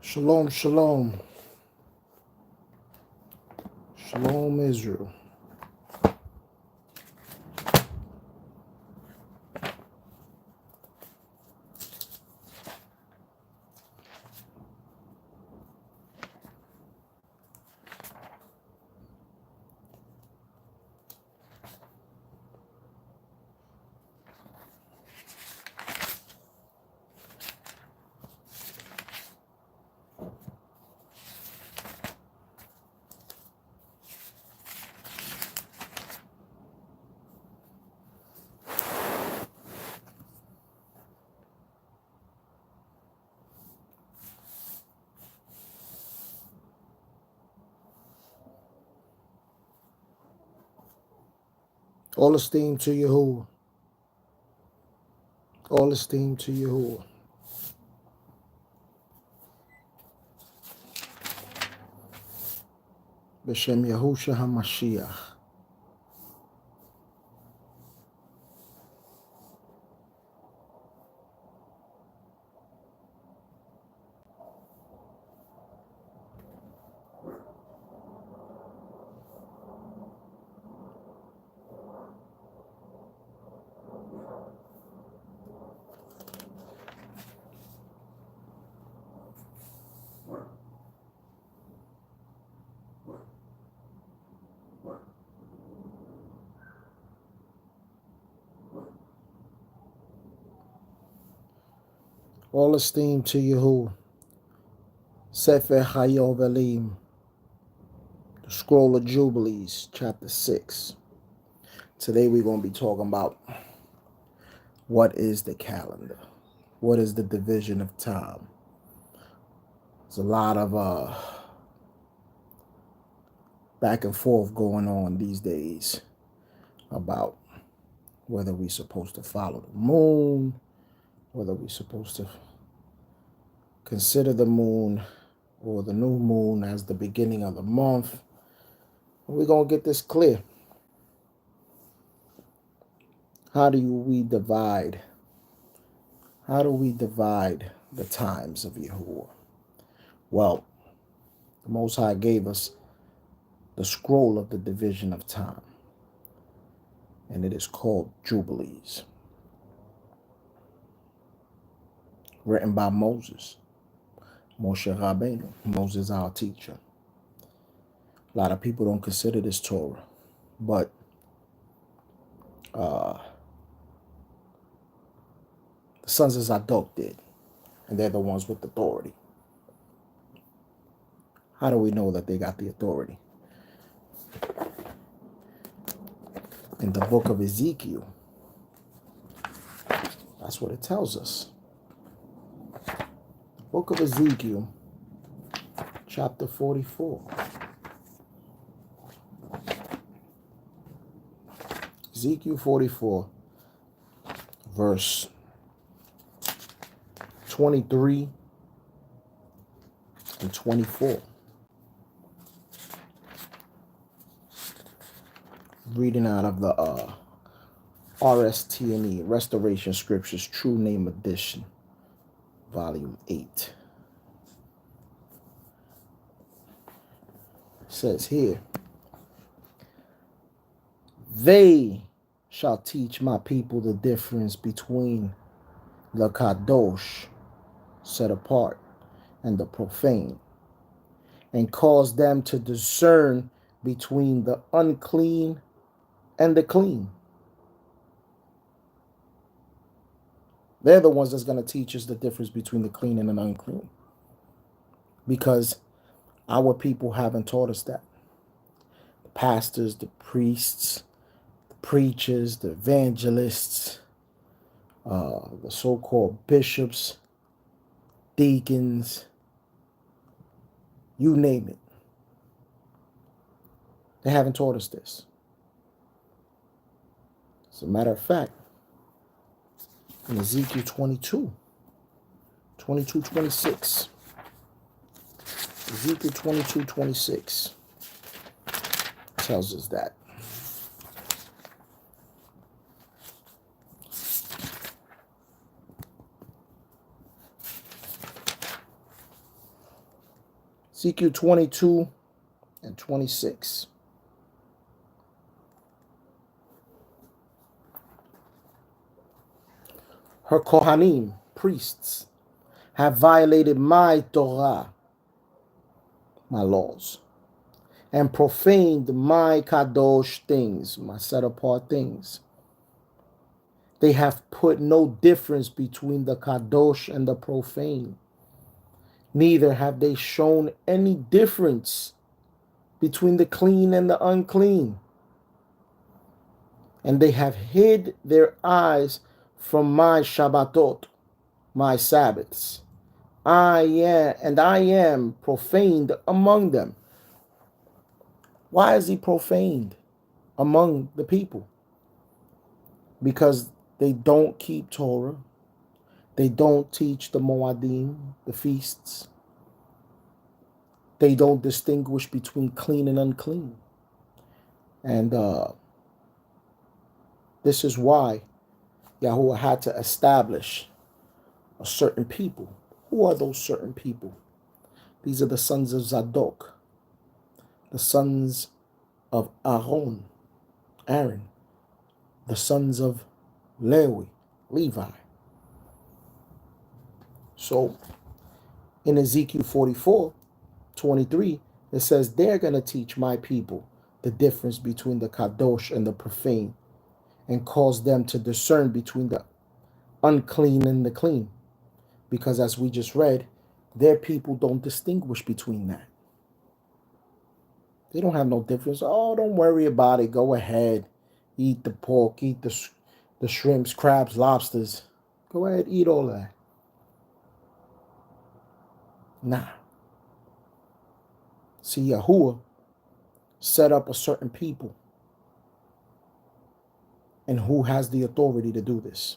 Shalom, shalom. Shalom, Israel. All esteem to Yahuwah. All esteem to Yahuwah. B'Shem Yahusha HaMashiach. All esteem to Yahuwah. Sefer Hayovelim, the Scroll of Jubilees, chapter 6. Today we're going to be talking about what is the calendar? What is the division of time? There's a lot of back and forth going on these days about whether we're supposed to follow the moon, whether we're supposed to consider the moon or the new moon as the beginning of the month. We're going to get this clear. How do we divide? How do we divide the times of Yahuwah? Well, the Most High gave us the scroll of the division of time, and it is called Jubilees, written by Moses, Moshe Rabbeinu, Moses our teacher. A lot of people don't consider this Torah, but the sons of Zadok did, and they're the ones with authority. How do we know that they got the authority? In the book of Ezekiel, that's what it tells us. The book of Ezekiel, chapter 44. Ezekiel 44, verse 23 and 24. Reading out of the RST&E, Restoration Scriptures, True Name Edition, Volume 8. It says here, they shall teach my people the difference between the Kadosh, set apart, and the profane, and cause them to discern between the unclean and the clean. They're the ones that's going to teach us the difference between the clean and the unclean, because our people haven't taught us that. The pastors, the priests, the preachers, the evangelists, the so-called bishops, deacons, you name it. They haven't taught us this. As a matter of fact, in Ezekiel 26, Ezekiel 22:26 tells us that. Ezekiel 22 and 26. Her Kohanim, priests, have violated my Torah, my laws, and profaned my kadosh things, my set apart things. They have put no difference between the kadosh and the profane. Neither have they shown any difference between the clean and the unclean. And they have hid their eyes from my Shabbatot, my Sabbaths. I am profaned among them. Why is he profaned among the people? Because they don't keep Torah. They don't teach the Moadim, the feasts. They don't distinguish between clean and unclean. And this is why Yahuwah had to establish a certain people. Who are those certain people? These are the sons of Zadok, the sons of Aaron, the sons of Levi. So in Ezekiel 44:23, it says they're going to teach my people the difference between the kadosh and the profane, and cause them to discern between the unclean and the clean. Because as we just read, their people don't distinguish between that. They don't have no difference. Oh, don't worry about it. Go ahead. Eat the pork, eat the shrimps, crabs, lobsters. Go ahead, eat all that. Nah. See, Yahuwah set up a certain people. And who has the authority to do this?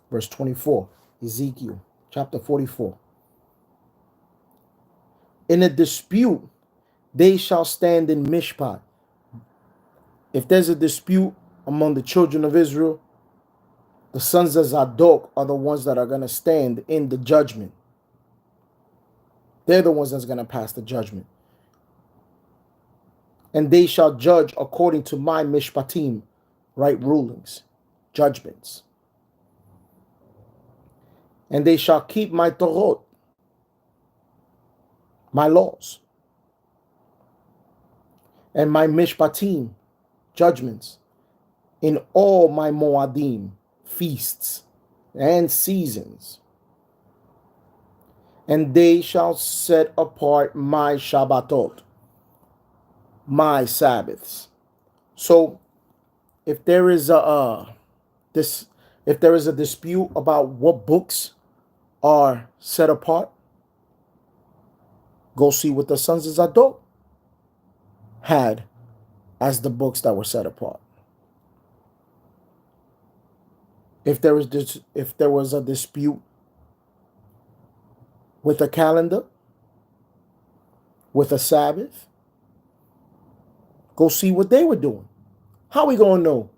Verse 24, Ezekiel chapter 44. In a dispute, they shall stand in Mishpat. If there's a dispute among the children of Israel, the sons of Zadok are the ones that are going to stand in the judgment. They're the ones that's going to pass the judgment. And they shall judge according to my mishpatim, right rulings, judgments. And they shall keep my Torot, my laws, and my mishpatim, judgments, in all my moadim, feasts, and seasons. And they shall set apart my Shabbatot, my Sabbaths. So if there is a dispute about what books are set apart, go see what the sons of Zadok had as the books that were set apart. If there was a dispute with a calendar, with a Sabbath, go see what they were doing. How are we going to know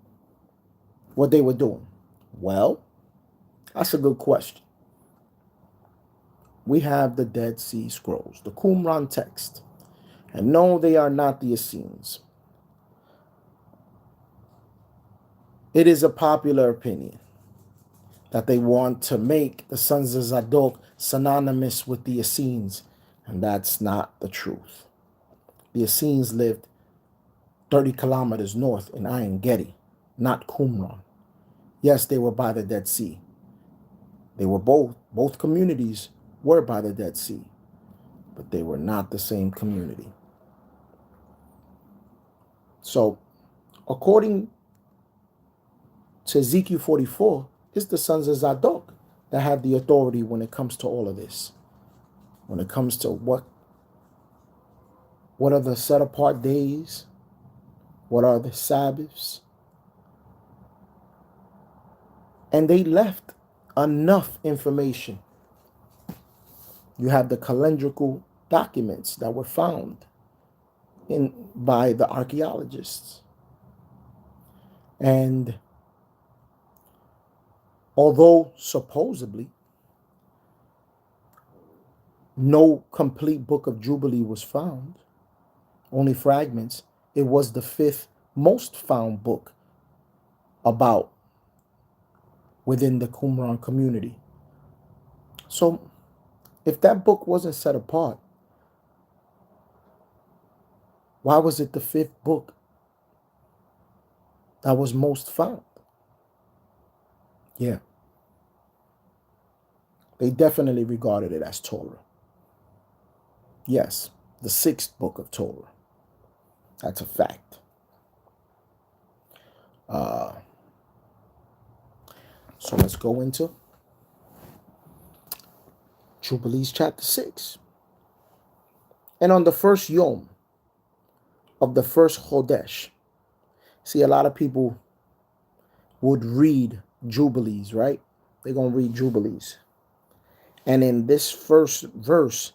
what they were doing? Well, that's a good question. We have the Dead Sea Scrolls, the Qumran text. And no, they are not the Essenes. It is a popular opinion that they want to make the sons of Zadok synonymous with the Essenes, and that's not the truth. The Essenes lived 30 kilometers north in Ayin Gedi, not Qumran. Yes, they were by the Dead Sea. They were both communities were by the Dead Sea, but they were not the same community. So, according to Ezekiel 44, it's the sons of Zadok that have the authority when it comes to all of this. When it comes to what are the set apart days, what are the Sabbaths. And they left enough information. You have the calendrical documents that were found by the archaeologists. And although supposedly no complete book of Jubilee was found, only fragments. It was the fifth most found book about within the Qumran community. So if that book wasn't set apart, why was it the fifth book that was most found? Yeah, they definitely regarded it as Torah. Yes, the sixth book of Torah. That's a fact. So let's go into Jubilees chapter 6. And on the first Yom of the first Chodesh, see, a lot of people would read Jubilees, right? They're going to read Jubilees. And in this first verse,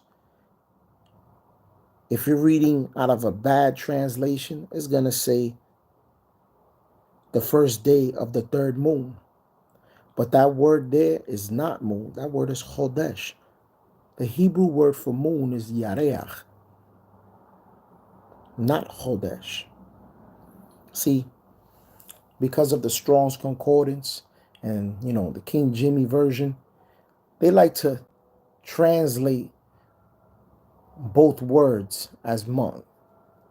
if you're reading out of a bad translation, it's going to say the first day of the third moon. But that word there is not moon. That word is Chodesh. The Hebrew word for moon is Yareach, not Chodesh. See, because of the Strong's Concordance and, the King Jimmy version, they like to translate both words as month.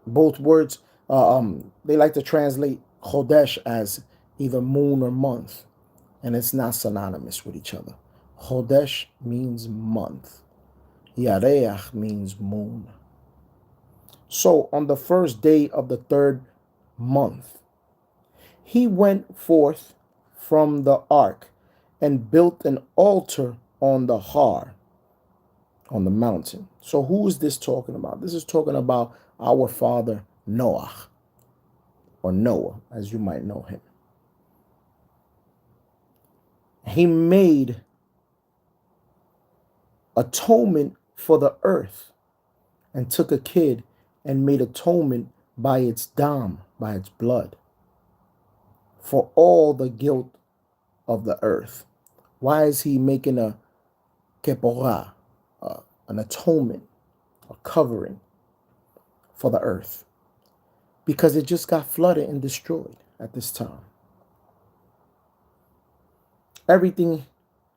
Both words, they like to translate Chodesh as either moon or month, and it's not synonymous with each other. Chodesh means month. Yareach means moon. So on the first day of the third month, he went forth from the ark and built an altar on the Har, on the mountain. So who is this talking about? This is talking about our father Noah, or Noah, as you might know him. He made atonement for the earth and took a kid and made atonement by its dam, by its blood, for all the guilt of the earth. Why is he making a keporah, an atonement, a covering for the earth? Because it just got flooded and destroyed at this time. Everything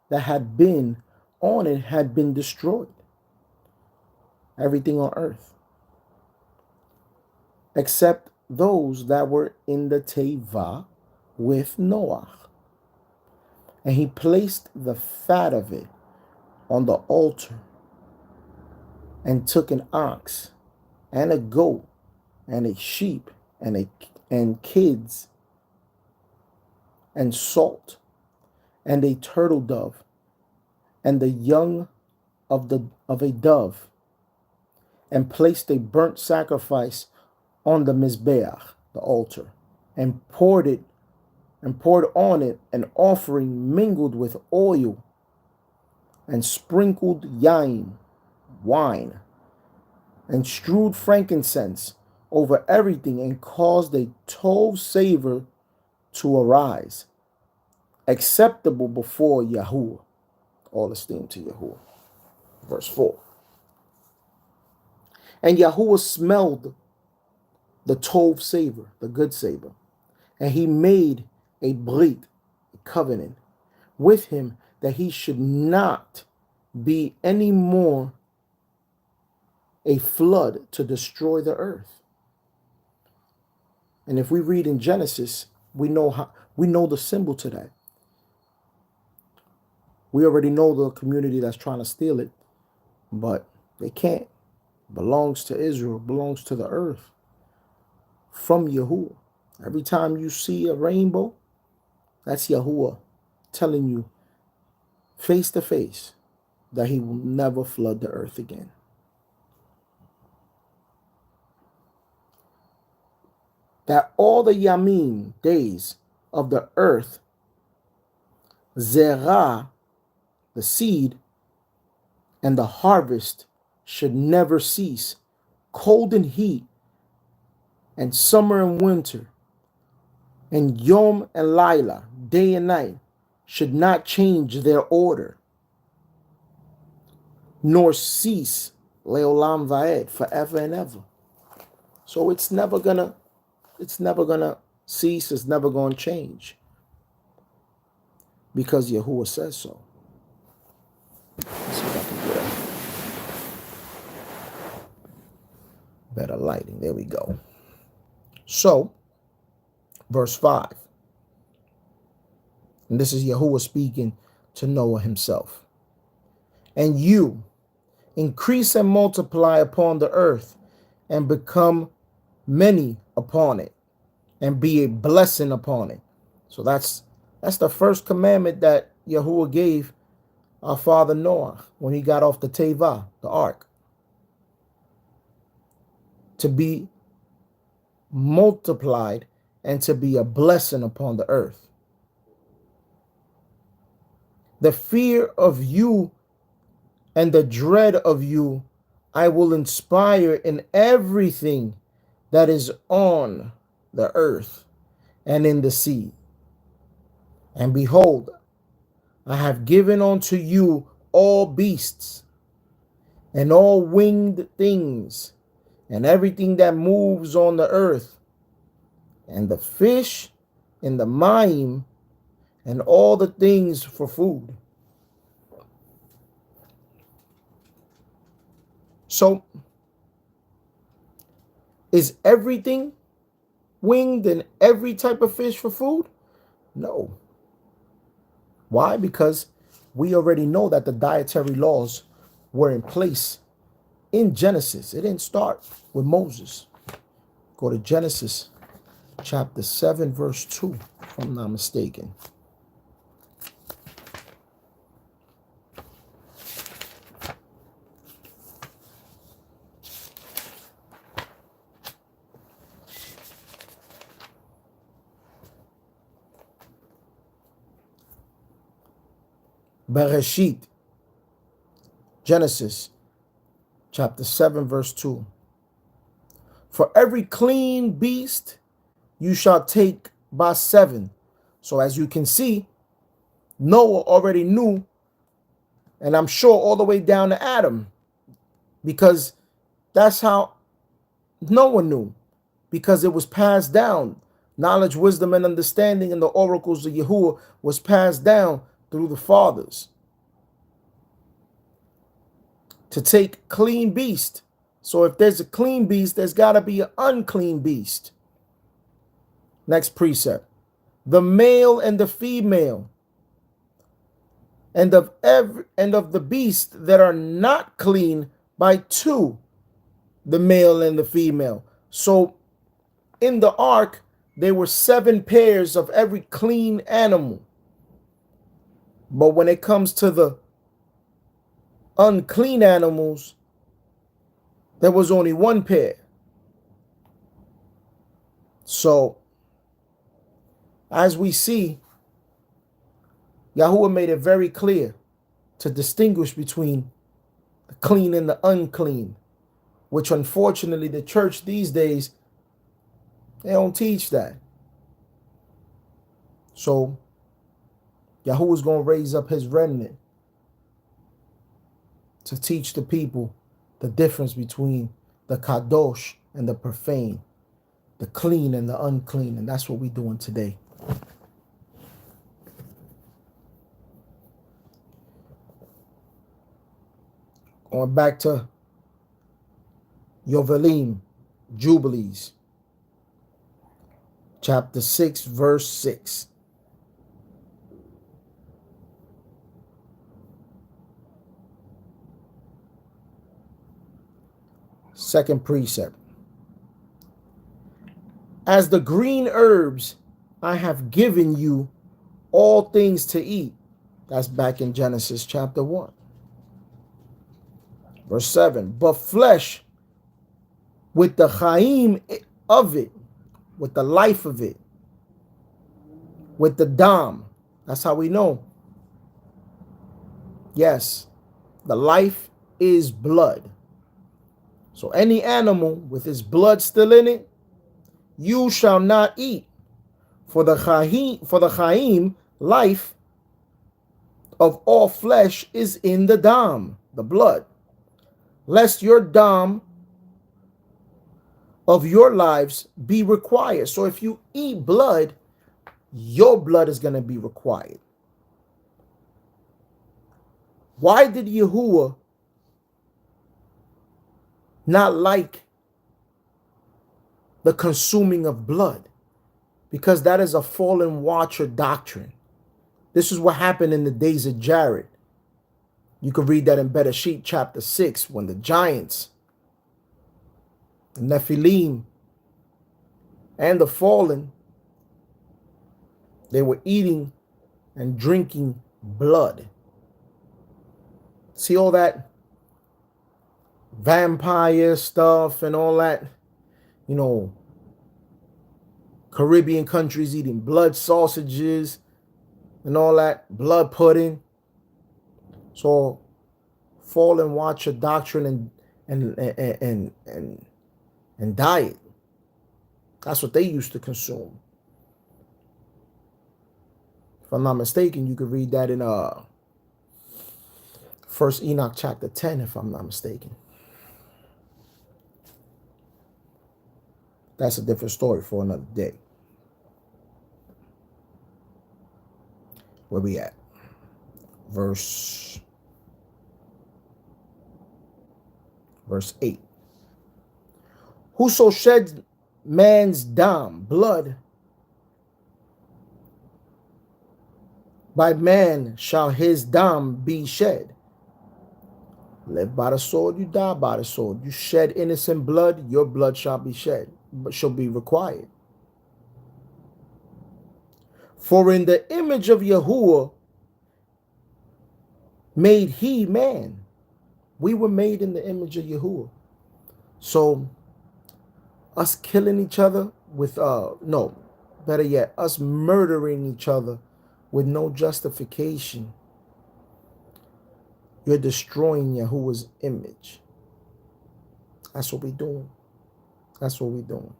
that had been on it had been destroyed. Everything on earth. Except those that were in the Teva with Noah. And he placed the fat of it on the altar and took an ox and a goat and a sheep and kids and salt and a turtle dove and the young of a dove, and placed a burnt sacrifice on the Mizbeach, the altar, and poured on it an offering mingled with oil, and sprinkled wine, and strewed frankincense over everything, and caused a tov savor to arise, acceptable before Yahuwah, all esteem to Yahuwah. Verse 4. And Yahuwah smelled the tov savor, the good savor, and he made a brit, a covenant, with him that he should not be any more a flood to destroy the earth. And if we read in Genesis, we know the symbol to that. We already know the community that's trying to steal it, but they can't. It belongs to Israel, belongs to the earth, from Yahuwah. Every time you see a rainbow, that's Yahuwah telling you face to face that he will never flood the earth again. That all the Yamim, days of the earth, Zerah, the seed, and the harvest should never cease. Cold and heat, and summer and winter, and Yom and Lila, day and night, should not change their order. nor cease, leolam vaed, forever and ever. So it's never gonna cease, it's never gonna change. Because Yahuwah says so. Let's see if I can get a better lighting. There we go. So, verse 5. And this is Yahuwah speaking to Noah himself. And you increase and multiply upon the earth, and become many upon it, and be a blessing upon it. So that's the first commandment that Yahuwah gave our father Noah when he got off the Teva, the ark. To be multiplied and to be a blessing upon the earth. The fear of you and the dread of you I will inspire in everything that is on the earth and in the sea. And behold, I have given unto you all beasts and all winged things and everything that moves on the earth, and the fish and the mayim and all the things for food. So, is everything winged and every type of fish for food? No. Why? Because we already know that the dietary laws were in place in Genesis. It didn't start with Moses. Go to Genesis chapter 7, verse 2, if I'm not mistaken. Bereshit, Genesis chapter 7, verse 2. For every clean beast you shall take by 7. So as you can see, Noah already knew, and I'm sure all the way down to Adam, because that's how Noah knew, because it was passed down. Knowledge, wisdom, and understanding in the oracles of Yahuwah was passed down through the fathers. To take clean beast. So if there's a clean beast, there's got to be an unclean beast. Next precept. The male and the female, and of the beasts that are not clean by 2, the male and the female. So in the ark, there were 7 pairs of every clean animal. But when it comes to the unclean animals, there was only 1 pair. So, as we see, Yahuwah made it very clear to distinguish between the clean and the unclean, which unfortunately the church these days, they don't teach that. So, Yahuwah's going to raise up his remnant to teach the people the difference between the kadosh and the profane, the clean and the unclean. And that's what we're doing today. Going back to Yovelim, Jubilees, chapter 6, verse 6. Second precept. As the green herbs, I have given you all things to eat. That's back in Genesis chapter 1. Verse 7. But flesh with the chaim of it, with the life of it, with the dam. That's how we know. Yes, the life is blood. So any animal with its blood still in it, you shall not eat. For the chaim, life of all flesh is in the dam, the blood. lest your dam of your lives be required. So if you eat blood, your blood is going to be required. Why did Yahuwah not like the consuming of blood? Because that is a fallen watcher doctrine. This is what happened in the days of Jared. You can read that in Bereshit chapter 6, when the giants, the Nephilim, and the fallen, they were eating and drinking blood. See all that vampire stuff and all that, Caribbean countries eating blood sausages and all that, blood pudding. So fallen watcher doctrine and diet. That's what they used to consume. If I'm not mistaken, you could read that in First Enoch chapter 10, if I'm not mistaken. That's a different story for another day. Where we at? Verse 8. Whoso sheds man's dam, blood, by man shall his dam be shed. Live by the sword, you die by the sword. You shed innocent blood, your blood shall be shed, but shall be required. For in the image of Yahuwah made he man. We were made in the image of Yahuwah. So us killing each other with better yet, us murdering each other with no justification, you're destroying Yahuwah's image. That's what we're doing. That's what we're doing.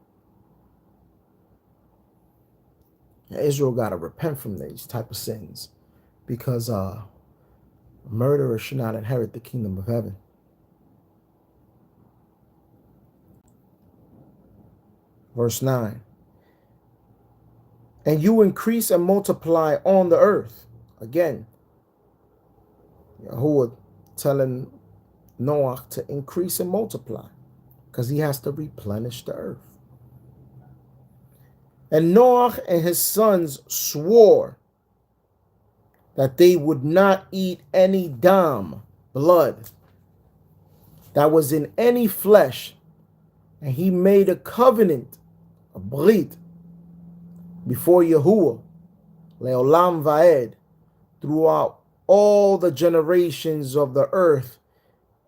Israel got to repent from these type of sins, because murderers should not inherit the kingdom of heaven. Verse 9. And you increase and multiply on the earth. Again, Yahuwah telling Noah to increase and multiply, because he has to replenish the earth. And Noah and his sons swore that they would not eat any dam, blood, that was in any flesh. And he made a covenant, a brit, before Yahuwah, Leolam Vaed, throughout all the generations of the earth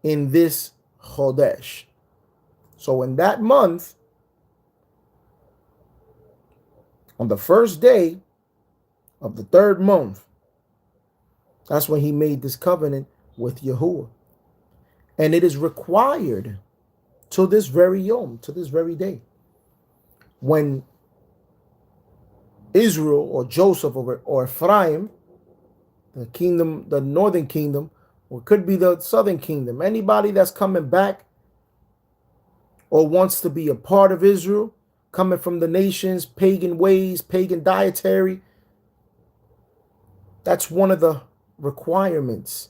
in this Chodesh. So in that month, on the first day of the third month, that's when he made this covenant with Yahuwah. And it is required to this very yom, to this very day. When Israel or Joseph or Ephraim, the kingdom, the northern kingdom, or could be the southern kingdom, anybody that's coming back or wants to be a part of Israel, coming from the nations, pagan ways, pagan dietary, that's one of the requirements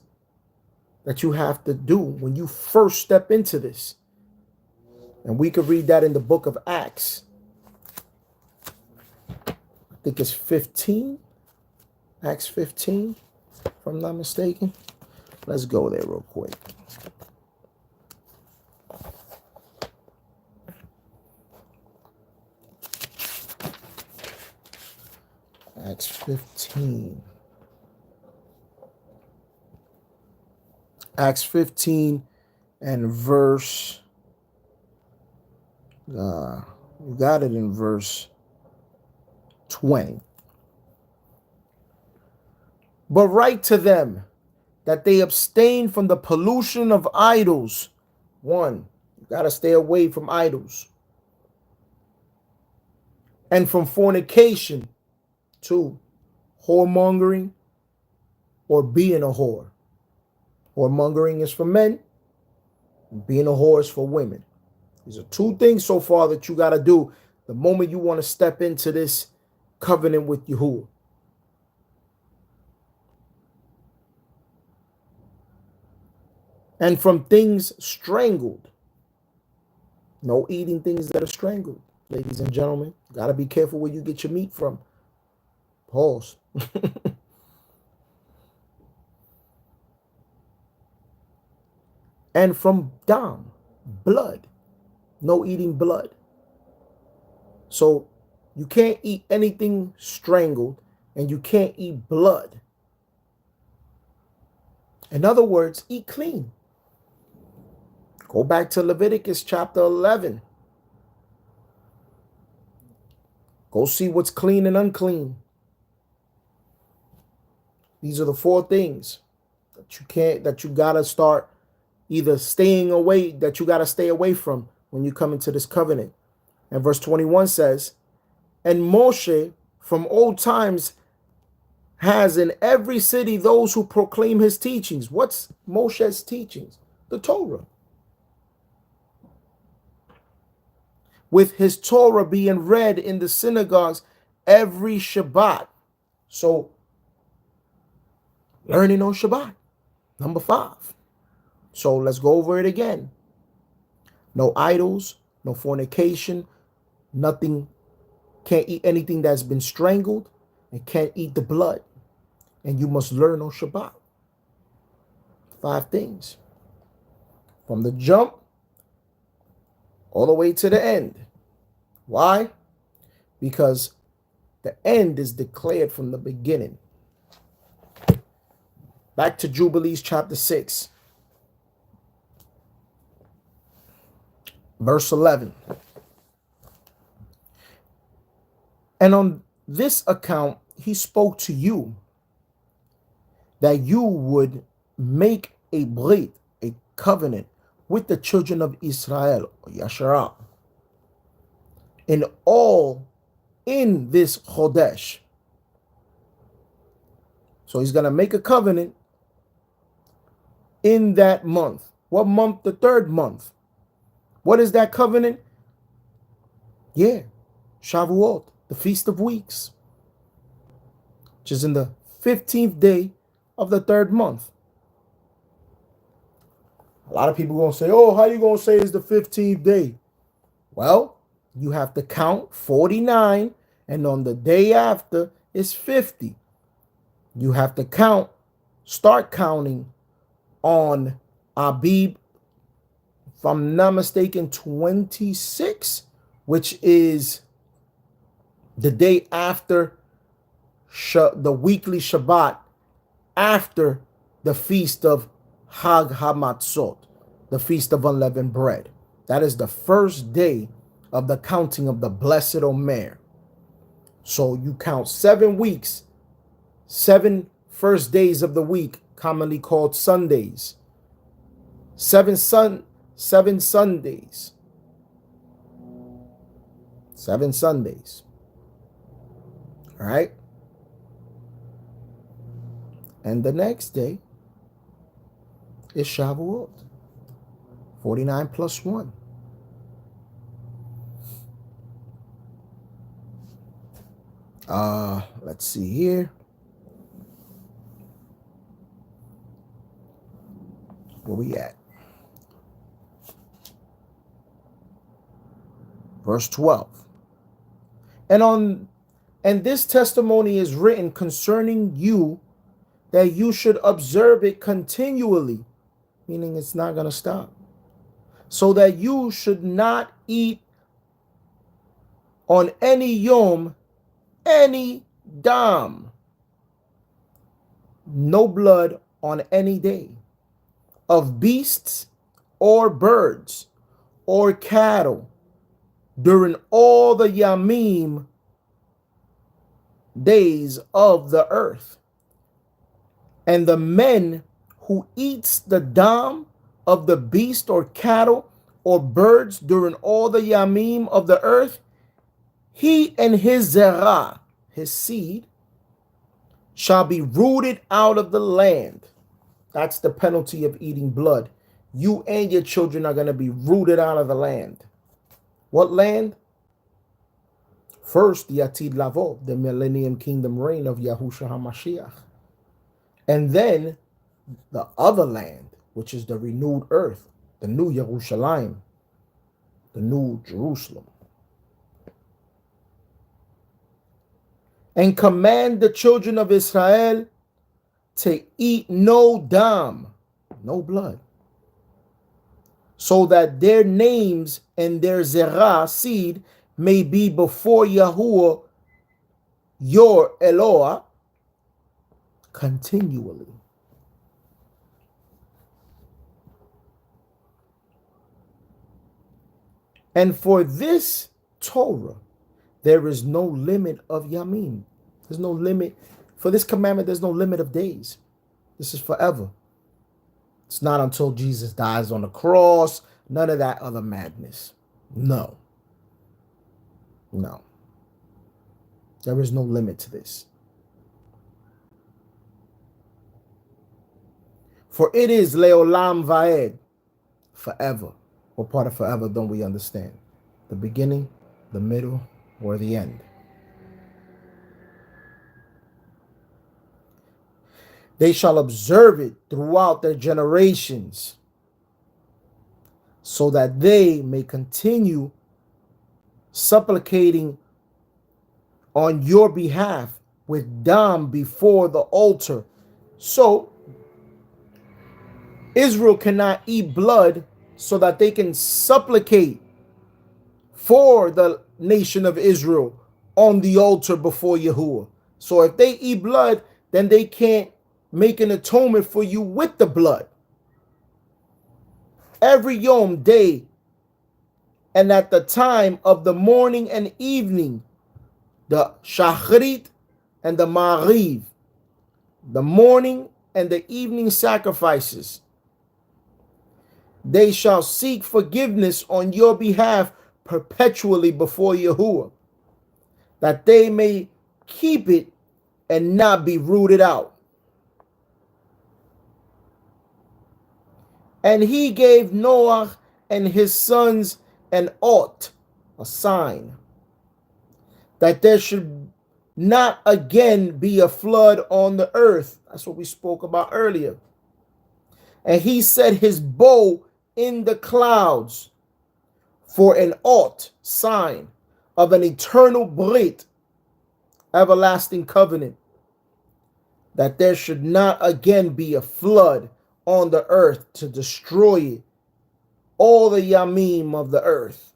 that you have to do when you first step into this. And we could read that in the book of Acts. I think it's 15. Acts 15, if I'm not mistaken. Let's go there real quick. Acts 15. Acts 15 and verse, we got it in verse 20. But write to them that they abstain from the pollution of idols. 1, you got to stay away from idols. And from fornication. 2, whoremongering or being a whore. Whoremongering is for men, being a horse for women. These are two things so far that you got to do the moment you want to step into this covenant with Yahuwah. And from things strangled. No eating things that are strangled, ladies and gentlemen. Got to be careful where you get your meat from. Pause. And from dam, blood. No eating blood. So you can't eat anything strangled and you can't eat blood. In other words, eat clean. Go back to Leviticus chapter 11. Go see what's clean and unclean. These are the 4 things that you gotta start either staying away, that you gotta stay away from when you come into this covenant. And verse 21 says, and Moshe from old times has in every city those who proclaim his teachings. What's Moshe's teachings? The Torah. With his Torah being read in the synagogues every Shabbat. So, learning on Shabbat. Number 5. So, let's go over it again. No idols, no fornication, nothing. Can't eat anything that's been strangled, and can't eat the blood. And you must learn on Shabbat. 5 things. From the jump all the way to the end. Why? Because the end is declared from the beginning. Back to Jubilees chapter 6. Verse 11. And on this account, he spoke to you that you would make a brit, a covenant with the children of Israel, or Yasharah, in this Chodesh. So he's going to make a covenant in that month. What month? The 3rd month. What is that covenant? Yeah, Shavuot, the Feast of Weeks, which is in the 15th day of the 3rd month. A lot of people going to say, oh, how you going to say it's the 15th day? Well, you have to count 49, and on the day after, it's 50. You have to start counting on Abib, if I'm not mistaken, 26, which is the day after the weekly Shabbat, after the feast of Hag HaMatzot, the feast of unleavened bread. That is the first day of the counting of the blessed Omer. So you count 7 weeks, 7 first days of the week, commonly called Sundays. 7 Sundays. 7 Sundays. All right. And the next day is Shavuot. 49 plus 1. Let's see here. Where we at? Verse 12. And this testimony is written concerning you, that you should observe it continually, meaning it's not going to stop, so that you should not eat on any yom, any dam, no blood on any day, of beasts or birds or cattle, during all the yamim, days of the earth. And the men who eats the dam of the beast or cattle or birds during all the yamim of the earth, he and his zerah, his seed, shall be rooted out of the land. That's the penalty of eating blood. you and your children are going to be rooted out of the land. What land? First, the Atid Lavo, the millennium kingdom reign of Yahushua HaMashiach. And then the other land, which is the renewed earth, the new Yerushalayim, the new Jerusalem. And command the children of Israel to eat no dam, no blood, so that their names and their zerah, seed, may be before Yahuwah, your Eloah, continually. And for this Torah, there is no limit of Yamim. There's no limit. For this commandment, there's no limit of days. This is forever. It's not until Jesus dies on the cross. None of that other madness. No. No. There is no limit to this. For it is Leolam Vaed, forever. What part of forever don't we understand? The beginning, the middle, or the end? They shall observe it throughout their generations, so that they may continue supplicating on your behalf with dam before the altar. So Israel cannot eat blood so that they can supplicate for the nation of Israel on the altar before Yahuwah. So if they eat blood, then they can't make an atonement for you with the blood. Every Yom day and at the time of the morning and evening, the Shachrit and the Ma'ariv, the morning and the evening sacrifices, they shall seek forgiveness on your behalf perpetually before Yahuwah, that they may keep it and not be rooted out. And he gave Noah and his sons an oath, a sign, that there should not again be a flood on the earth. That's what we spoke about earlier. And he set his bow in the clouds for an oath, sign of an eternal brit, everlasting covenant, that there should not again be a flood on the earth to destroy all the Yamim of the earth.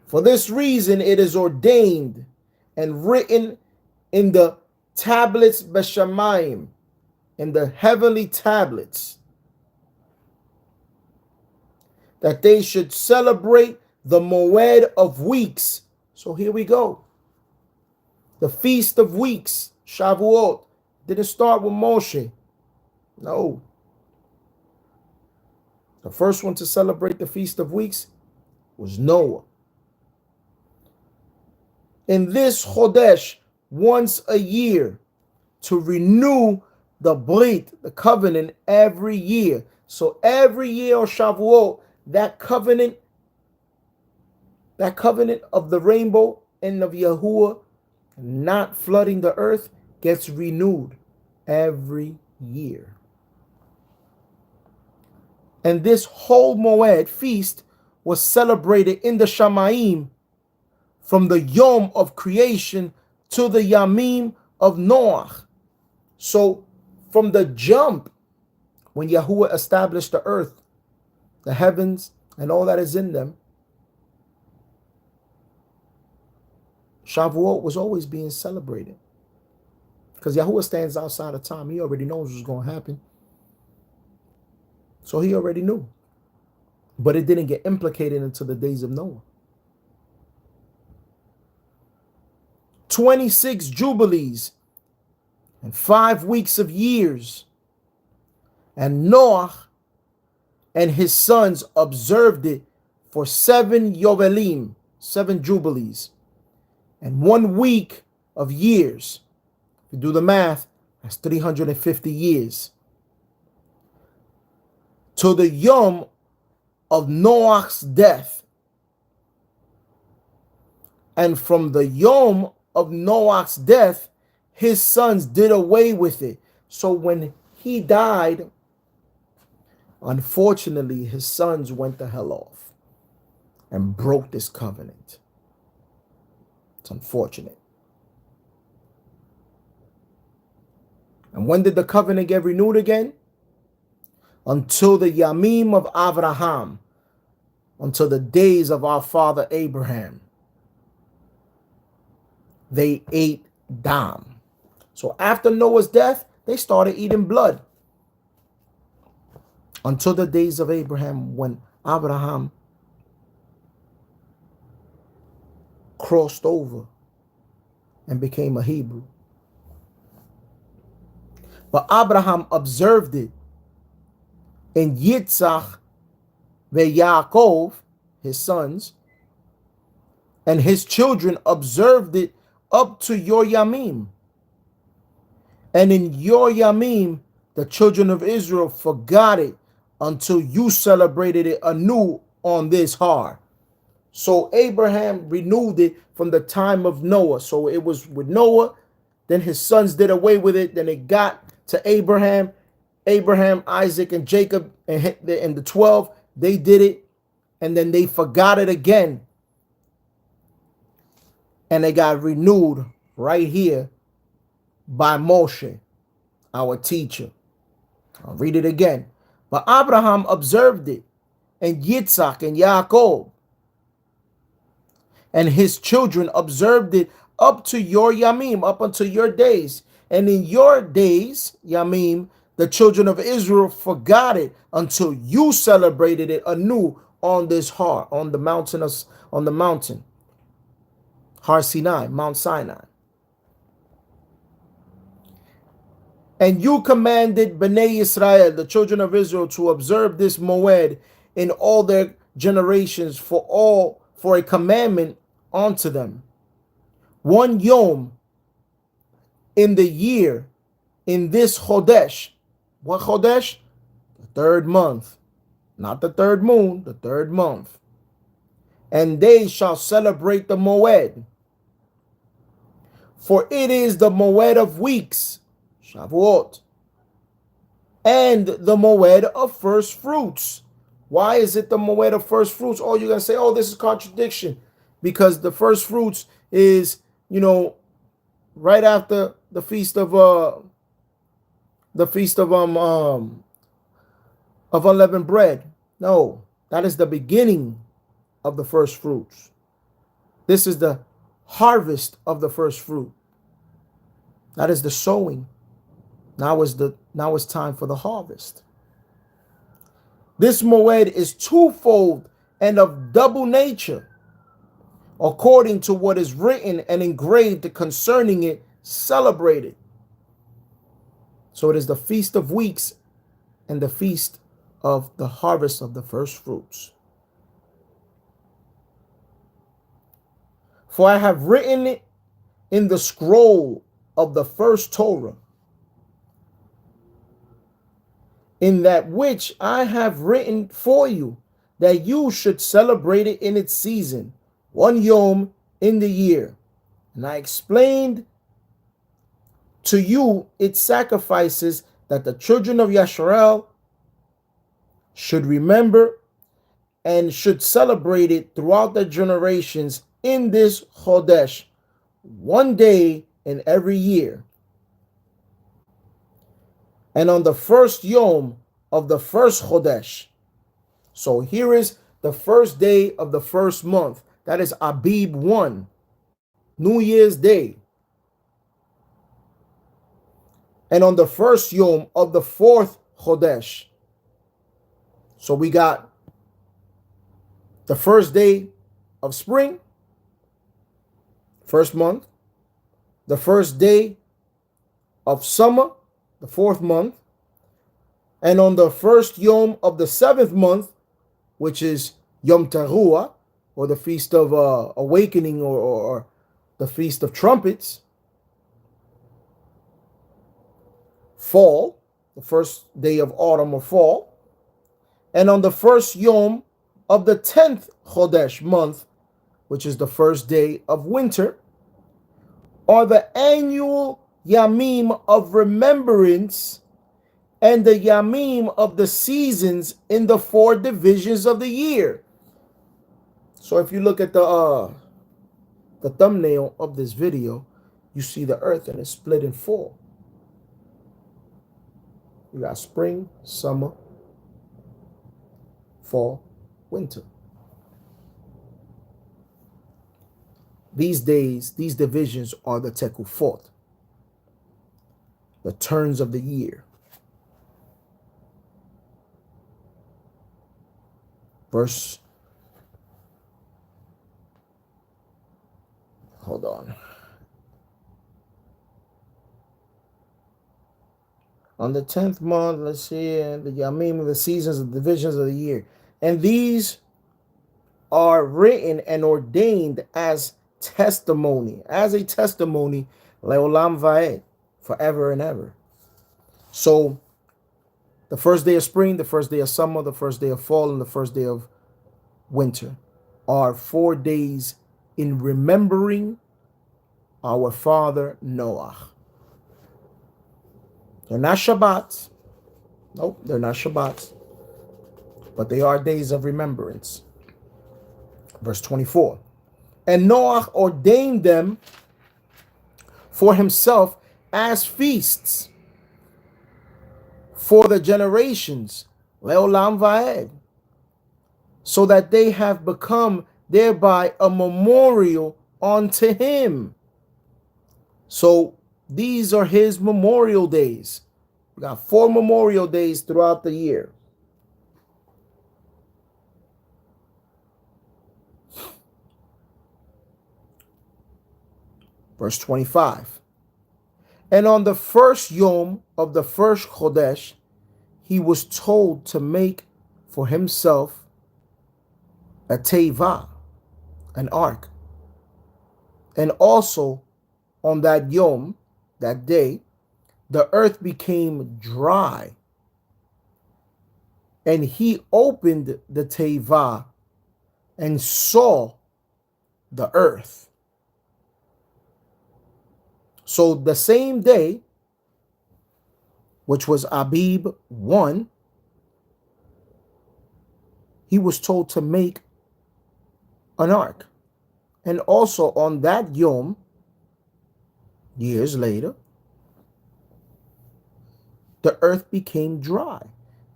For this reason it is ordained and written in the tablets Beshamayim, in the heavenly tablets, that they should celebrate the Moed of Weeks. So here we go. The Feast of Weeks, Shavuot, didn't start with Moshe. No. The first one to celebrate the Feast of Weeks was Noah. In this Chodesh, once a year, to renew the Brit, the covenant, every year. So every year on Shavuot, that covenant of the rainbow and of Yahuwah not flooding the earth gets renewed every year. And this whole Moed feast was celebrated in the Shamayim from the Yom of creation to the Yamim of Noah. So from the jump, when Yahuwah established the earth, the heavens, and all that is in them, Shavuot was always being celebrated. Because Yahuwah stands outside of time. He already knows what's going to happen. So he already knew. But it didn't get implicated until the days of Noah. 26 jubilees and 5 weeks of years. And Noah and his sons observed it for 7 yovelim, 7 jubilees, and 1 week of years. If you do the math, that's 350 years. to the yom of Noach's death. And from the yom of Noach's death, his sons did away with it. So when he died, unfortunately, his sons went the hell off and broke this covenant. It's unfortunate. And when did the covenant get renewed again? Until the Yamim of Abraham, until the days of our father Abraham. They ate dam. So after Noah's death, they started eating blood. Until the days of Abraham, when Abraham crossed over and became a Hebrew. But Abraham observed it in Yitzhak Yaakov, his sons, and his children observed it up to your Yamim. And in your Yamim, the children of Israel forgot it until you celebrated it anew on this Har. So Abraham renewed it from the time of Noah. So it was with Noah, then his sons did away with it, then it got to Abraham, Isaac, and Jacob, and the 12, they did it, and then they forgot it again. And it got renewed right here by Moshe, our teacher. I'll read it again. But Abraham observed it, and Yitzhak and Yaakov, and his children observed it up to your Yamim, up unto your days. And in your days, Yamim, the children of Israel forgot it until you celebrated it anew on this Har, on the mountain, Har Sinai, Mount Sinai. And you commanded Bnei Israel, the children of Israel, to observe this Moed in all their generations for a commandment unto them. One Yom in the year, in this Chodesh. What Chodesh? The third month. Not the third moon, the third month. And they shall celebrate the Moed. For it is the Moed of weeks, Shavuot, and the Moed of first fruits. Why is it the Moed of first fruits? Oh, you're going to say, oh, this is contradiction. Because the first fruits is, right after the feast of unleavened bread. No, that is the beginning of the first fruits. This is the harvest of the first fruit. That is the sowing. Now it's time for the harvest. This Moed is twofold and of double nature, according to what is written and engraved concerning it, celebrated. So it is the Feast of Weeks and the Feast of the Harvest of the First Fruits. For I have written it in the scroll of the first Torah, in that which I have written for you, that you should celebrate it in its season, one Yom in the year. And I explained to you its sacrifices, that the children of Yisrael should remember and should celebrate it throughout their generations in this Chodesh, one day in every year. And on the first Yom of the first Chodesh. So here is the first day of the first month. That is Abib 1, New Year's Day. And on the first Yom of the fourth Chodesh. So we got the first day of spring, first month. The first day of summer, the fourth month. And on the first Yom of the seventh month, which is Yom Teruah, or the Feast of Awakening, or the Feast of Trumpets, fall, the first day of autumn or fall. And on the first Yom of the 10th Chodesh month, which is the first day of winter, are the annual Yamim of remembrance and the Yamim of the seasons in the 4 divisions of the year. So if you look at the thumbnail of this video, you see the earth and it's split in 4. You got spring, summer, fall, winter. These days, these divisions are the tekufot, the turns of the year. Hold on. On the 10th month, let's see, the Yamim of the seasons, the divisions of the year. And these are written and ordained as testimony, leolam va'ed, forever and ever. So the first day of spring, the first day of summer, the first day of fall, and the first day of winter are 4 days in remembering our father Noah. They're not Shabbats. Nope, they're not Shabbats. But they are days of remembrance. Verse 24. And Noah ordained them for himself as feasts for the generations, leolam va'ed, so that they have become thereby a memorial unto him. So these are his memorial days. We got 4 memorial days throughout the year. Verse 25. And on the first Yom of the first Chodesh, he was told to make for himself a teva, an ark. And also on that Yom, that day, the earth became dry. And he opened the teva and saw the earth. So the same day, which was Abib 1, he was told to make an ark. And also on that Yom, years later, the earth became dry.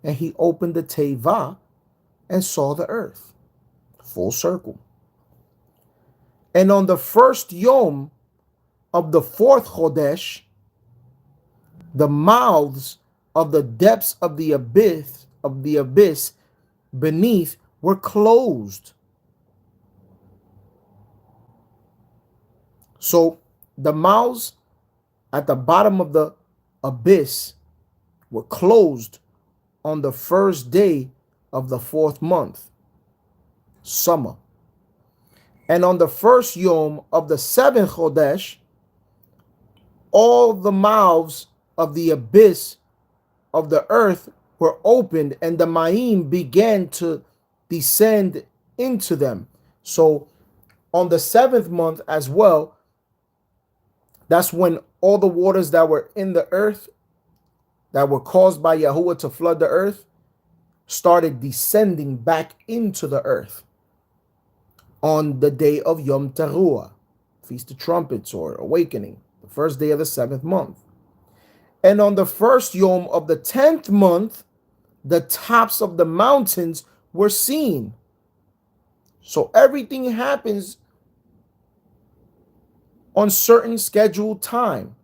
And he opened the teva and saw the earth. Full circle. And on the first Yom of the 4th Chodesh, the mouths of the depths of the abyss beneath were closed. So the mouths at the bottom of the abyss were closed on the first day of the 4th month, summer. And on the first Yom of the 7th Chodesh, all the mouths of the abyss of the earth were opened, and the Ma'im began to descend into them. So on the 7th month as well, that's when all the waters that were in the earth, that were caused by Yahuwah to flood the earth, started descending back into the earth on the day of Yom Teruah, Feast of Trumpets or Awakening, the first day of the 7th month. And on the first Yom of the 10th month, the tops of the mountains were seen. So everything happens on certain scheduled time,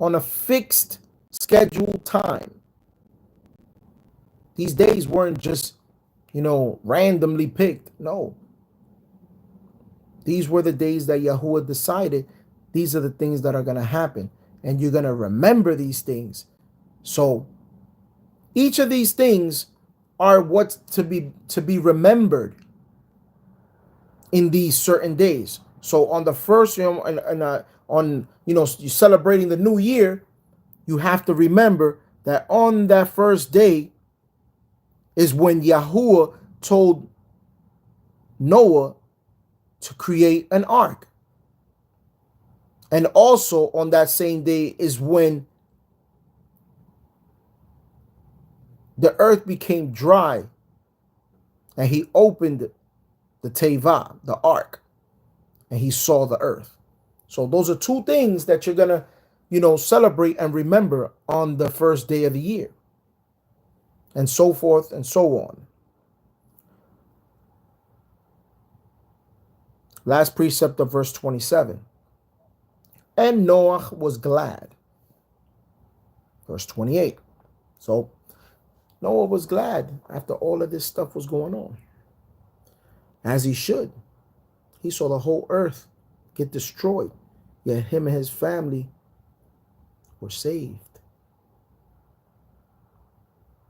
on a fixed scheduled time. These days weren't just, randomly picked. No. These were the days that Yahuwah decided these are the things that are going to happen. And you're going to remember these things. So each of these things are what's to be remembered in these certain days. So on the first, on you're celebrating the new year, you have to remember that on that first day, is when Yahuwah told Noah to create an ark. And also on that same day is when the earth became dry and he opened the teva, the ark, and he saw the earth. So those are two things that you're going to, celebrate and remember on the first day of the year, and so forth and so on. Last precept of verse 27. And Noah was glad. Verse 28. So Noah was glad after all of this stuff was going on. As he should. He saw the whole earth get destroyed. Yet him and his family were saved.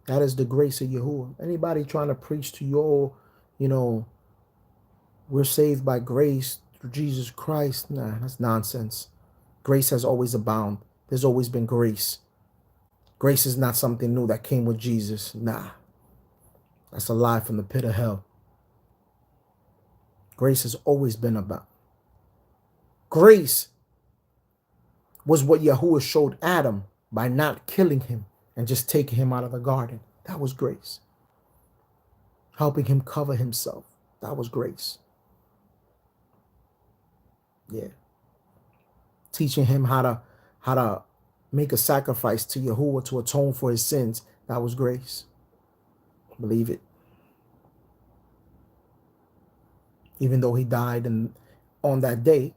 That is the grace of Yahuwah. Anybody trying to preach to you, we're saved by grace through Jesus Christ. Nah, that's nonsense. Grace has always abounded. There's always been grace. Grace is not something new that came with Jesus. Nah, that's a lie from the pit of hell. Grace has always been about. Grace was what Yahuwah showed Adam by not killing him and just taking him out of the garden. That was grace. Helping him cover himself. That was grace. Yeah. Teaching him how to make a sacrifice to Yahuwah to atone for his sins. That was grace. Believe it. Even though he died on that day,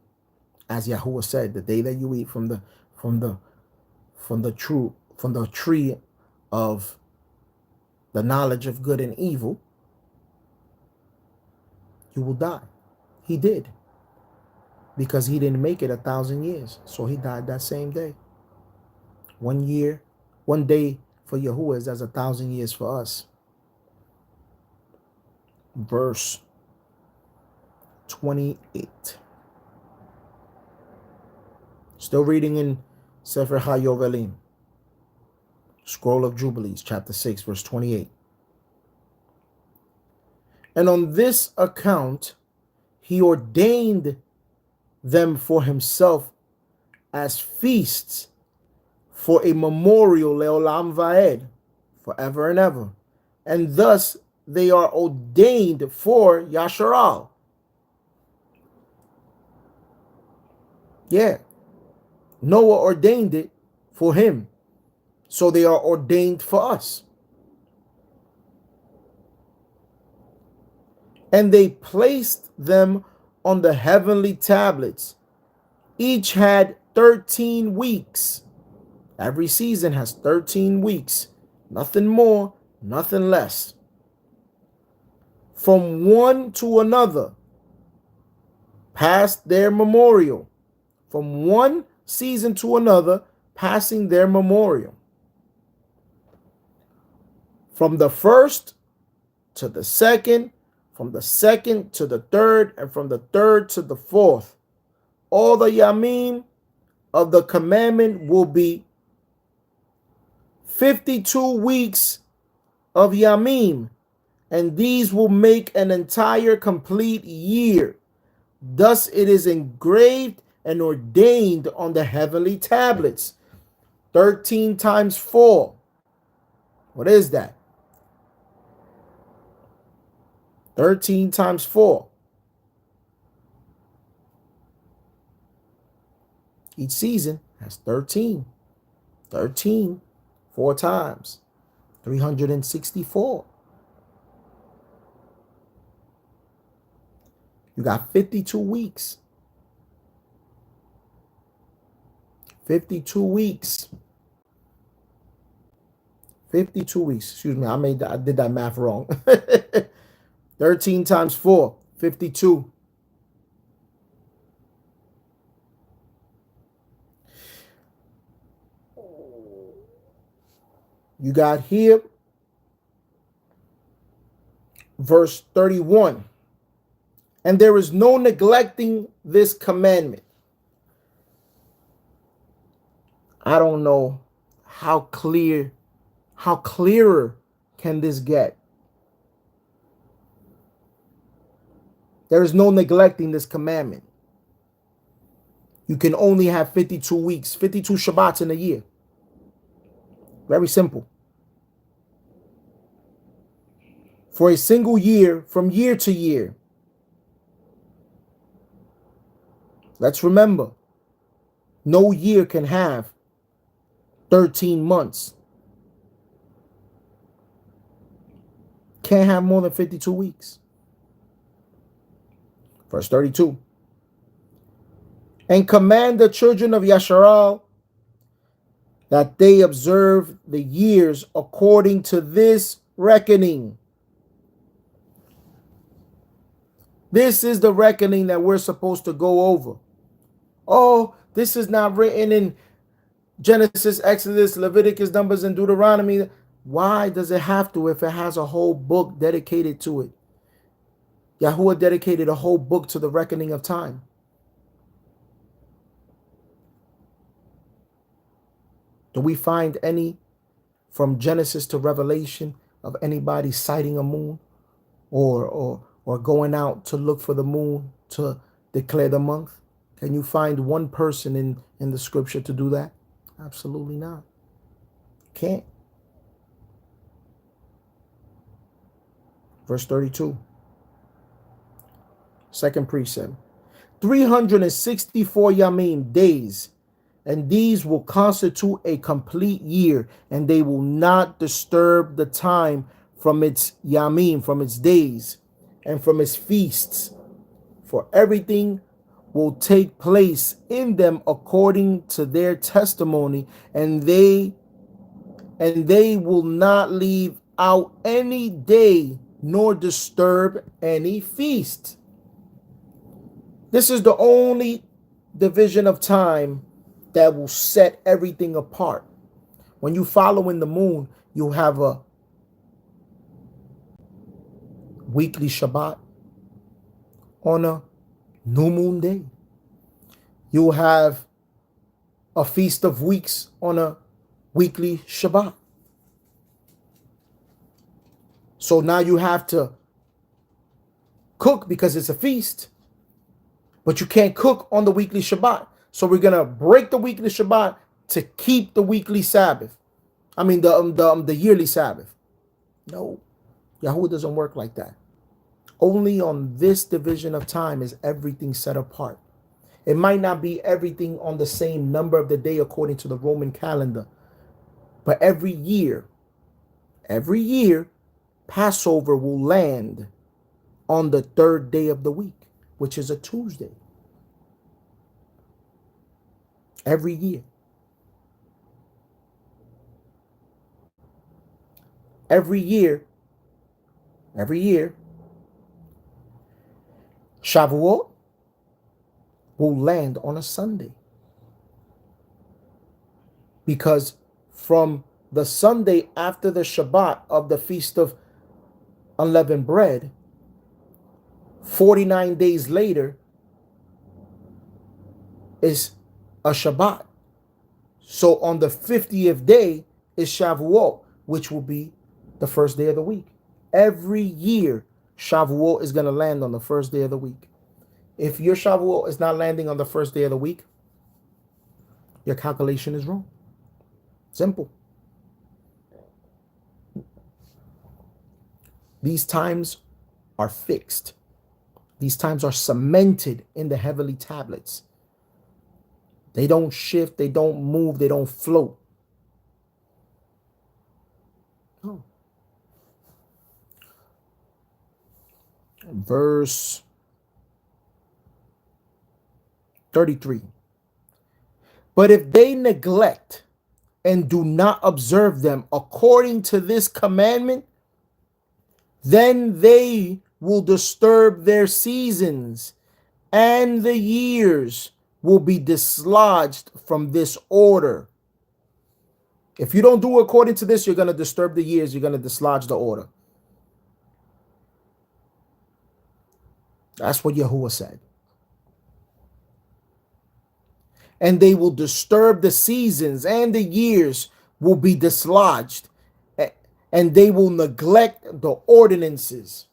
as Yahuwah said, the day that you eat from the tree of the knowledge of good and evil, you will die. He did. Because he didn't make it 1,000 years. So he died that same day. 1 year, 1 day for Yahuwah is as 1,000 years for us. Verse 28. Still reading in Sefer HaYovelim, Scroll of Jubilees, chapter 6, verse 28. And on this account, he ordained them for himself as feasts for a memorial leolam vaed, forever and ever. And thus they are ordained for Yasharal. Yeah. Noah ordained it for him. So they are ordained for us. And they placed them on the heavenly tablets. Each had 13 weeks. Every season has 13 weeks. Nothing more, nothing less. From one to another, past their memorial. From one season to another, passing their memorial. From the first to the second, from the second to the third, and from the third to the fourth. All the yamim of the commandment will be 52 weeks of yamim, and these will make an entire complete year. Thus it is engraved and ordained on the heavenly tablets. 13 times 4. What is that? 13 times 4. Each season has 13. 13, 4 times. 364. You got 52 weeks. 52 weeks. 52 weeks. Excuse me, I did that math wrong. 13 times 4, 52. You got here, verse 31. And there is no neglecting this commandment. I don't know how clearer can this get. There is no neglecting this commandment. You can only have 52 weeks, 52 Shabbats in a year. Very simple. For a single year, from year to year. Let's remember, no year can have 13 months. Can't have more than 52 weeks. Verse 32. And command the children of Yasharal that they observe the years according to this reckoning. This is the reckoning that we're supposed to go over. Oh, this is not written in Genesis, Exodus, Leviticus, Numbers, and Deuteronomy. Why does it have to if it has a whole book dedicated to it? Yahuwah dedicated a whole book to the reckoning of time. Do we find any from Genesis to Revelation of anybody sighting a moon or going out to look for the moon to declare the month? Can you find one person in the scripture to do that? Absolutely not. Can't. Verse 32. Second precept. 364 Yamim, days, and these will constitute a complete year, and they will not disturb the time from its Yamim, from its days, and from its feasts. For everything will take place in them according to their testimony, and they will not leave out any day nor disturb any feast. This is the only division of time that will set everything apart. When you follow in the moon, you'll have a weekly Shabbat on a new moon day. You'll have a feast of weeks on a weekly Shabbat. So now you have to cook because it's a feast, but you can't cook on the weekly Shabbat. So we're gonna break the weekly Shabbat to keep the weekly Sabbath. I mean the yearly Sabbath. No, Yahuwah doesn't work like that. Only on this division of time is everything set apart. It might not be everything on the same number of the day according to the Roman calendar, but every year, Passover will land on the third day of the week, which is a Tuesday. Every year. Every year, Shavuot will land on a Sunday. Because from the Sunday after the Shabbat of the Feast of Unleavened Bread, 49 days later is a Shabbat. So on the 50th day is Shavuot, which will be the first day of the week. Every year, Shavuot is going to land on the first day of the week. If your Shavuot is not landing on the first day of the week, your calculation is wrong. Simple. These times are fixed. These times are cemented in the heavenly tablets. They don't shift, they don't move, they don't float. No. Verse 33. But if they neglect and do not observe them according to this commandment, then they will disturb their seasons, and the years will be dislodged from this order. If you don't do according to this, you're going to disturb the years, you're going to dislodge the order. That's what Yahuwah said. And they will disturb the seasons, and the years will be dislodged, and they will neglect the ordinances.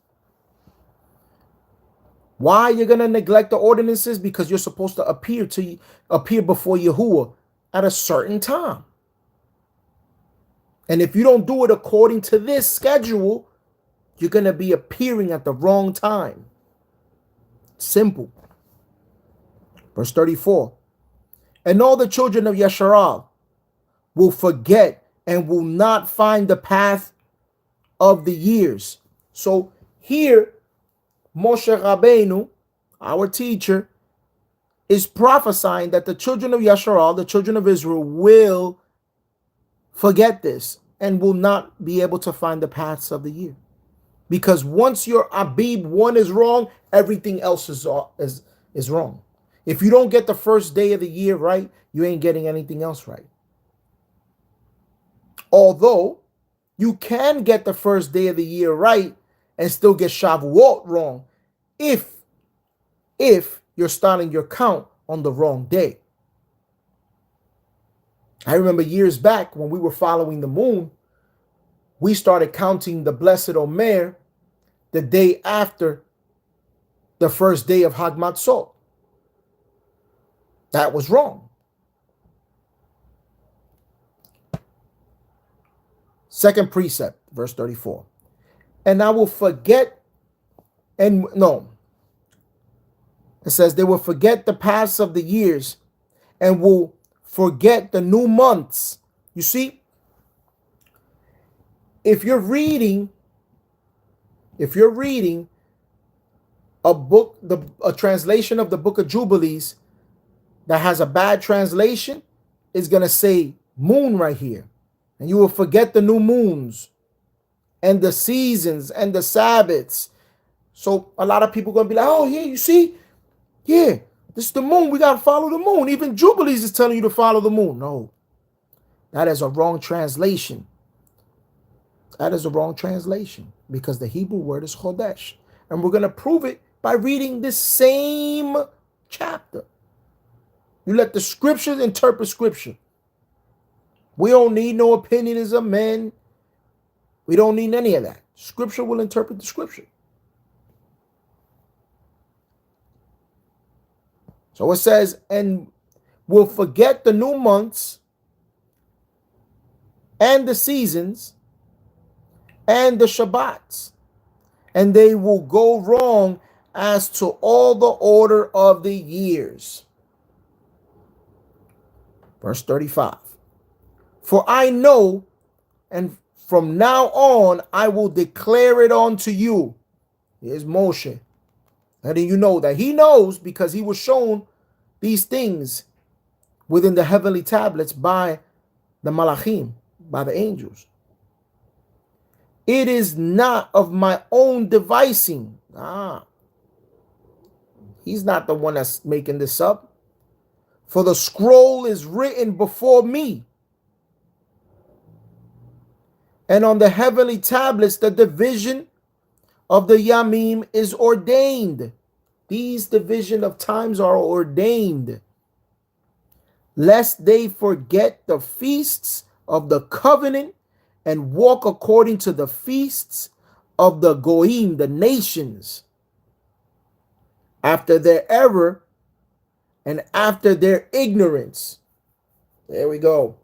Why you're going to neglect the ordinances? Because you're supposed to appear before Yahuwah at a certain time. And if you don't do it according to this schedule, you're going to be appearing at the wrong time. Simple. Verse 34. And all the children of Yasharal will forget and will not find the path of the years. So here, Moshe Rabbeinu, our teacher, is prophesying that the children of Yasharal, the children of Israel, will forget this and will not be able to find the paths of the year. Because once your Abib 1 is wrong, everything else is wrong. If you don't get the first day of the year right, you ain't getting anything else right. Although you can get the first day of the year right and still get Shavuot wrong if you're starting your count on the wrong day. I remember years back when we were following the moon, we started counting the Blessed Omer the day after the first day of Hag Matzot. That was wrong. Second precept, verse 34. And I will forget, it says they will forget the past of the years and will forget the new months. You see, if you're reading a book, a translation of the Book of Jubilees that has a bad translation, is going to say moon right here. And you will forget the new moons and the seasons and the Sabbaths. So a lot of people are going to be like, oh, yeah, you see? Yeah, this is the moon. We got to follow the moon. Even Jubilees is telling you to follow the moon. No, that is a wrong translation. That is a wrong translation because the Hebrew word is Chodesh. And we're going to prove it by reading this same chapter. You let the scriptures interpret scripture. We don't need no opinions of men. We don't need any of that. Scripture will interpret the scripture. So it says, and will forget the new months and the seasons and the Shabbats, and they will go wrong as to all the order of the years. Verse 35. For I know, and from now on I will declare it unto you. Here's Moshe. Letting you know that he knows because he was shown these things within the heavenly tablets by the Malachim, by the angels. It is not of my own devising. He's not the one that's making this up. For the scroll is written before me. And on the heavenly tablets, the division of the Yamim is ordained. These division of times are ordained, lest they forget the feasts of the covenant and walk according to the feasts of the Goyim, the nations, after their error and after their ignorance. There we go.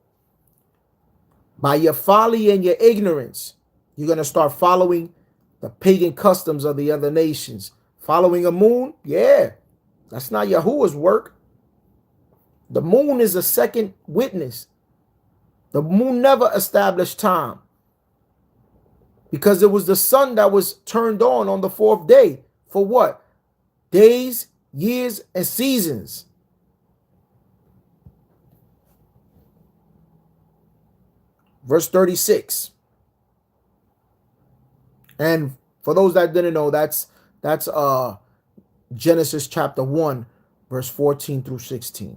By your folly and your ignorance, you're going to start following the pagan customs of the other nations. Following a moon? Yeah, that's not Yahuwah's work. The moon is a second witness. The moon never established time because it was the sun that was turned on the fourth day. For what? Days, years, and seasons. Verse 36. And for those that didn't know, that's Genesis chapter 1, verse 14 through 16.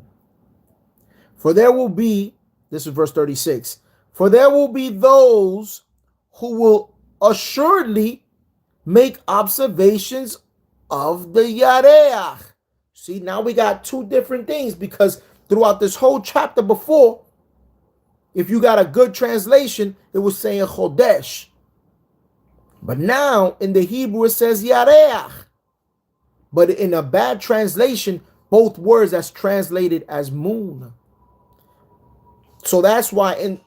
For there will be, this is verse 36, for there will be those who will assuredly make observations of the Yareach. See, now we got two different things because throughout this whole chapter before, if you got a good translation, it was saying Chodesh. But now in the Hebrew it says Yareach. But in a bad translation, both words that's translated as moon. So that's why in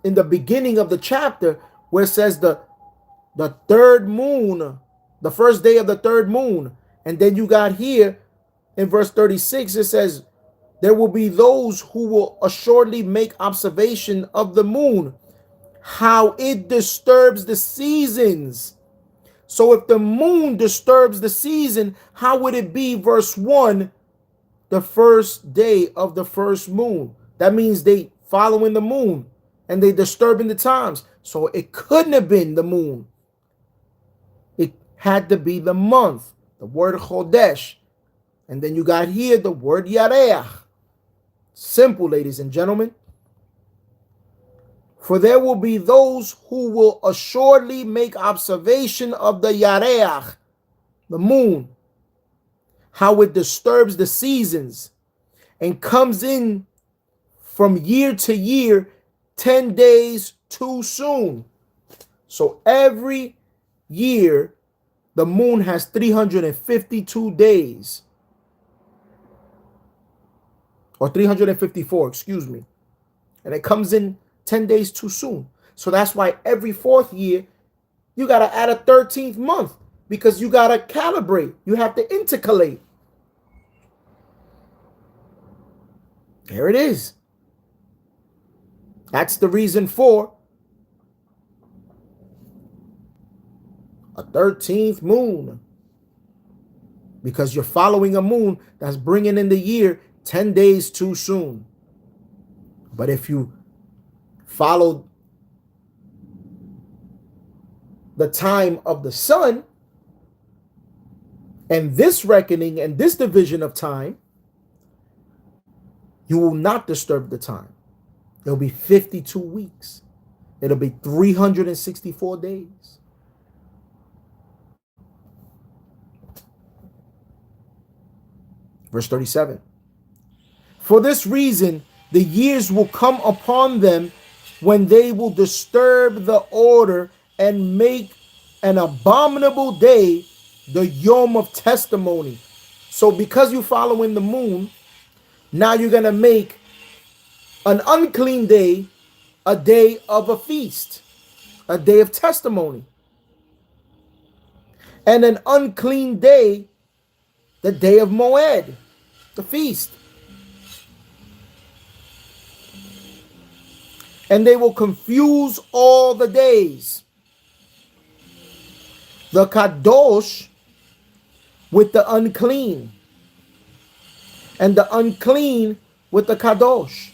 the beginning of the chapter where it says the third moon, the first day of the third moon, and then you got here in verse 36, it says, there will be those who will assuredly make observation of the moon, how it disturbs the seasons. So if the moon disturbs the season, how would it be, verse 1, the first day of the first moon? That means they following the moon and they disturbing the times. So it couldn't have been the moon. It had to be the month, the word Chodesh. And then you got here the word Yareach. Simple, ladies and gentlemen. For there will be those who will assuredly make observation of the Yareach, the moon, how it disturbs the seasons and comes in from year to year 10 days too soon. So every year, the moon has 352 days. Or 354, excuse me. And it comes in 10 days too soon. So that's why every fourth year, you got to add a 13th month because you got to calibrate. You have to intercalate. There it is. That's the reason for a 13th moon. Because you're following a moon that's bringing in the year 10 days too soon. But if you follow the time of the sun and this reckoning and this division of time, you will not disturb the time. It'll be 52 weeks. It'll be 364 days. Verse 37. For this reason, the years will come upon them when they will disturb the order and make an abominable day the Yom of testimony. So because you're following the moon, now you're going to make an unclean day a day of a feast, a day of testimony. And an unclean day, the day of Moed, the feast. And they will confuse all the days. The Kadosh with the unclean. And the unclean with the Kadosh.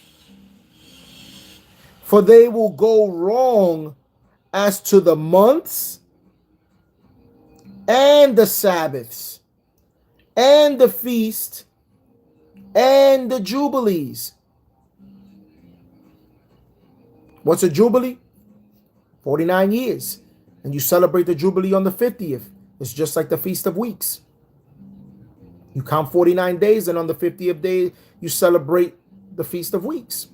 For they will go wrong as to the months and the Sabbaths and the feast and the jubilees. What's a jubilee? 49 years. And you celebrate the jubilee on the 50th. It's just like the Feast of Weeks. You count 49 days, and on the 50th day, you celebrate the Feast of Weeks.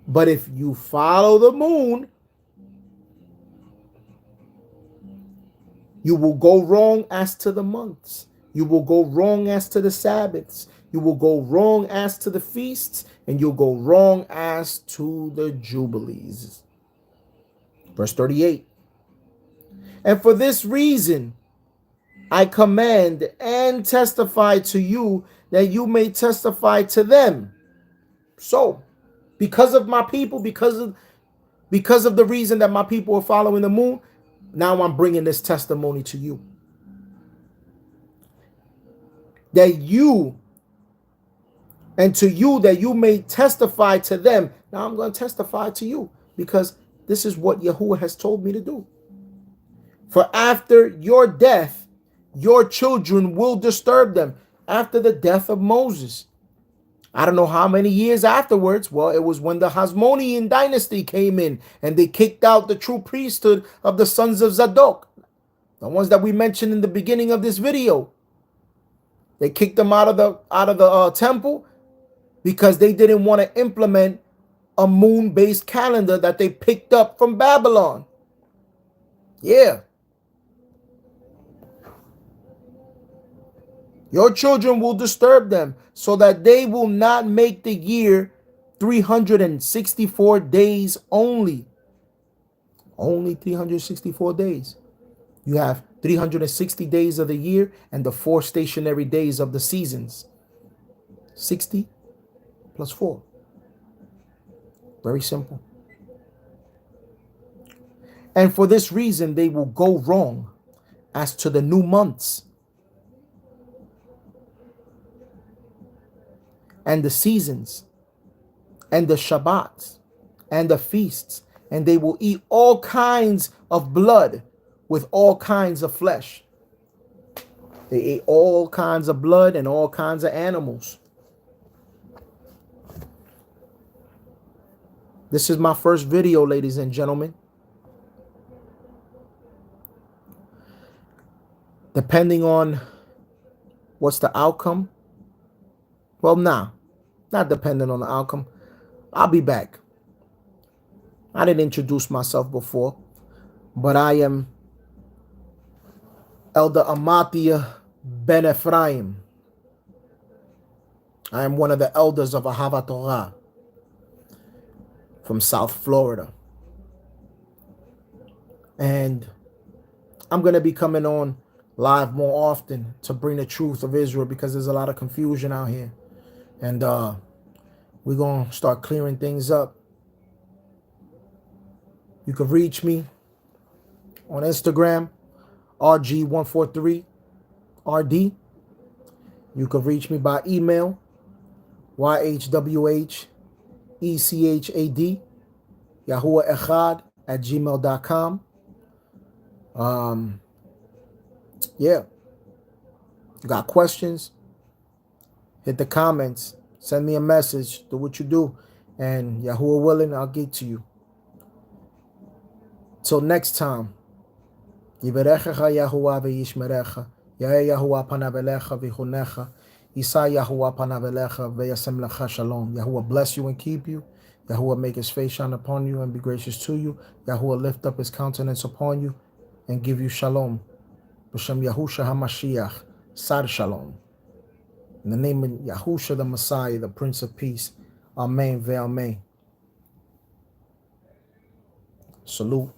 But if you follow the moon, you will go wrong as to the months. You will go wrong as to the Sabbaths. You will go wrong as to the feasts, and you'll go wrong as to the jubilees. Verse 38. And for this reason, I command and testify to you that you may testify to them. So, because of my people, because of the reason that my people are following the moon, now I'm bringing this testimony to you. That you, and to you that you may testify to them. Now I'm going to testify to you because this is what Yahuwah has told me to do. For after your death, your children will disturb them. After the death of Moses. I don't know how many years afterwards. Well, it was when the Hasmonean dynasty came in and they kicked out the true priesthood of the sons of Zadok. The ones that we mentioned in the beginning of this video. They kicked them out of the temple because they didn't want to implement a moon-based calendar that they picked up from Babylon. Yeah. Your children will disturb them so that they will not make the year 364 days only. Only 364 days. You have 360 days of the year and the 4 stationary days of the seasons. 60 plus 4. Very simple. And for this reason, they will go wrong as to the new months and the seasons and the Shabbats and the feasts, and they will eat all kinds of blood with all kinds of flesh. They ate all kinds of blood and all kinds of animals. This is my first video, ladies and gentlemen. Depending on what's the outcome, well, not depending on the outcome, I'll be back. I didn't introduce myself before, but I am Elder AmathiYaH Ben Efrayim. I am one of the elders of AmathiYaH from South Florida. And I'm going to be coming on live more often to bring the truth of Israel, because there's a lot of confusion out here. And we're going to start clearing things up. You can reach me on Instagram, RG143RD. You can reach me by email, YHWHECHAD, YahuwahEchad@gmail.com. Yeah. You got questions? Hit the comments. Send me a message. Do what you do. And Yahuwah willing, I'll get to you. Till next time. Yivarechecha Yahuwah v'yishmerecha. Ya'eh Yahuwah panav elecha v'chunecha. Yisa Yahuwah panav elecha v'yasem lecha shalom. Yahuwah bless you and keep you. Yahuwah make his face shine upon you and be gracious to you. Yahuwah lift up his countenance upon you and give you shalom. B'shem Yahusha HaMashiach, Sar Shalom. In the name of Yahusha the Messiah, the Prince of Peace. Amen ve'amen. Salute.